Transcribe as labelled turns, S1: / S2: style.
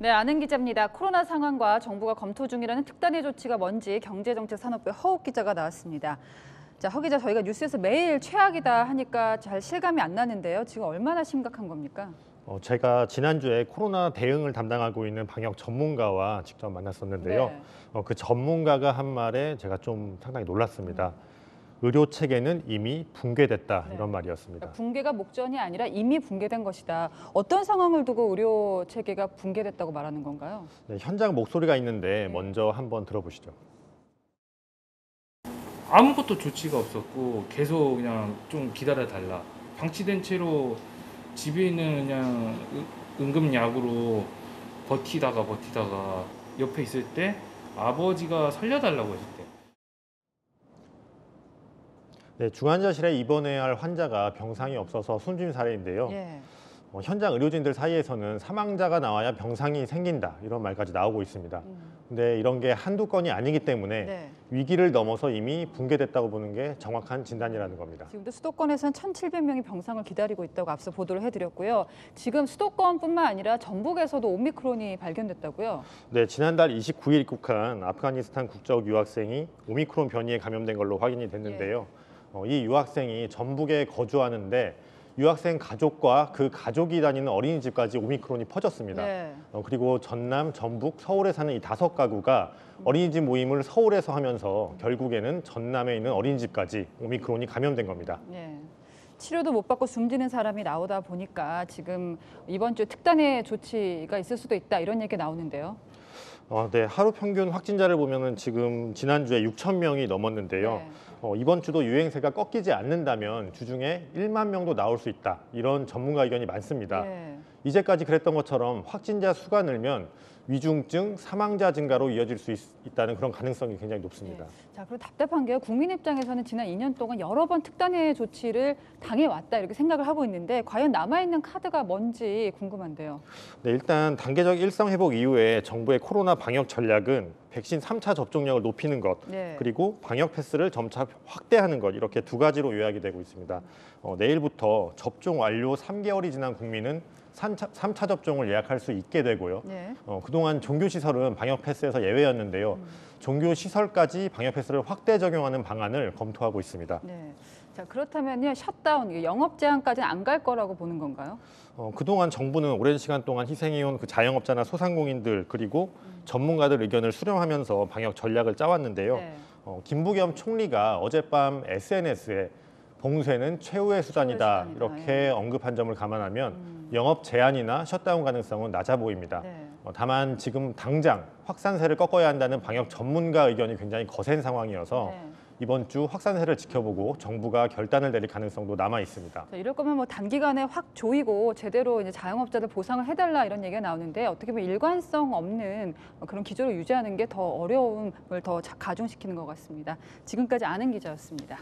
S1: 네, 아는 기자입니다. 코로나 상황과 정부가 검토 중이라는 특단의 조치가 뭔지 경제정책산업부의 허욱 기자가 나왔습니다. 자, 허 기자, 저희가 뉴스에서 매일 최악이다 하니까 잘 실감이 안 나는데요. 지금 얼마나 심각한 겁니까?
S2: 제가 지난주에 코로나 대응을 담당하고 있는 방역 전문가와 직접 만났었는데요.
S1: 네.
S2: 그 전문가가 한 말에 제가 좀 상당히 놀랐습니다. 의료 체계는 이미 붕괴됐다,
S1: 네.
S2: 이런 말이었습니다.
S1: 그러니까 붕괴가 목전이 아니라 이미 붕괴된 것이다. 어떤 상황을 두고 의료 체계가 붕괴됐다고 말하는 건가요?
S2: 네, 현장 목소리가 있는데 먼저 한번 들어보시죠.
S3: 아무것도 조치가 없었고 계속 그냥 좀 기다려 달라. 방치된 채로 집에 있는 그냥 응급약으로 버티다가 옆에 있을 때 아버지가 살려달라고 했을 때.
S2: 네, 중환자실에 입원해야 할 환자가 병상이 없어서 숨진 사례인데요.
S1: 예.
S2: 현장 의료진들 사이에서는 사망자가 나와야 병상이 생긴다, 이런 말까지 나오고 있습니다. 근데 이런 게 한두 건이 아니기 때문에
S1: 네.
S2: 위기를 넘어서 이미 붕괴됐다고 보는 게 정확한 진단이라는 겁니다.
S1: 지금도 수도권에서는 1,700명이 병상을 기다리고 있다고 앞서 보도를 해드렸고요. 지금 수도권뿐만 아니라 전북에서도 오미크론이 발견됐다고요?
S2: 네, 지난달 29일 입국한 아프가니스탄 국적 유학생이 오미크론 변이에 감염된 걸로 확인이 됐는데요. 이 유학생이 전북에 거주하는데 유학생 가족과 그 가족이 다니는 어린이집까지 오미크론이 퍼졌습니다.
S1: 네.
S2: 그리고 전남, 전북, 서울에 사는 이 5가구가 어린이집 모임을 서울에서 하면서 결국에는 전남에 있는 어린이집까지 오미크론이 감염된 겁니다.
S1: 네. 치료도 못 받고 숨지는 사람이 나오다 보니까 지금 이번 주 특단의 조치가 있을 수도 있다, 이런 얘기 나오는데요.
S2: 네, 하루 평균 확진자를 보면은 지금 지난주에 6천 명이 넘었는데요.
S1: 네.
S2: 이번 주도 유행세가 꺾이지 않는다면 주중에 1만 명도 나올 수 있다, 이런 전문가 의견이 많습니다.
S1: 네.
S2: 이제까지 그랬던 것처럼 확진자 수가 늘면 위중증, 사망자 증가로 이어질 수 있다는 그런 가능성이 굉장히 높습니다.
S1: 자, 그리고 답답한 게요. 국민 입장에서는 지난 2년 동안 여러 번 특단의 조치를 당해왔다, 이렇게 생각을 하고 있는데 과연 남아있는 카드가 뭔지 궁금한데요.
S2: 네, 일단 단계적 일상 회복 이후에 정부의 코로나 방역 전략은 백신 3차 접종력을 높이는 것,
S1: 네.
S2: 그리고 방역 패스를 점차 확대하는 것, 이렇게 두 가지로 요약이 되고 있습니다. 내일부터 접종 완료 3개월이 지난 국민은 3차 접종을 예약할 수 있게 되고요.
S1: 네.
S2: 그동안 종교시설은 방역 패스에서 예외였는데요. 종교시설까지 방역 패스를 확대 적용하는 방안을 검토하고 있습니다.
S1: 네. 자, 그렇다면요, 셧다운, 영업 제한까지는 안 갈 거라고 보는 건가요?
S2: 그동안 정부는 오랜 시간 동안 희생해온 그 자영업자나 소상공인들, 그리고 전문가들 의견을 수렴하면서 방역 전략을 짜왔는데요.
S1: 네.
S2: 김부겸 총리가 어젯밤 SNS에 봉쇄는 최후의 수단이다, 이렇게 언급한 점을 감안하면 영업 제한이나 셧다운 가능성은 낮아 보입니다.
S1: 네.
S2: 다만 지금 당장 확산세를 꺾어야 한다는 방역 전문가 의견이 굉장히 거센 상황이어서
S1: 네.
S2: 이번 주 확산세를 지켜보고 정부가 결단을 내릴 가능성도 남아 있습니다.
S1: 자, 이럴 거면 뭐 단기간에 확 조이고 제대로 이제 자영업자들 보상을 해달라, 이런 얘기가 나오는데 어떻게 보면 일관성 없는 그런 기조를 유지하는 게 더 어려움을 더 가중시키는 것 같습니다. 지금까지 아는 기자였습니다.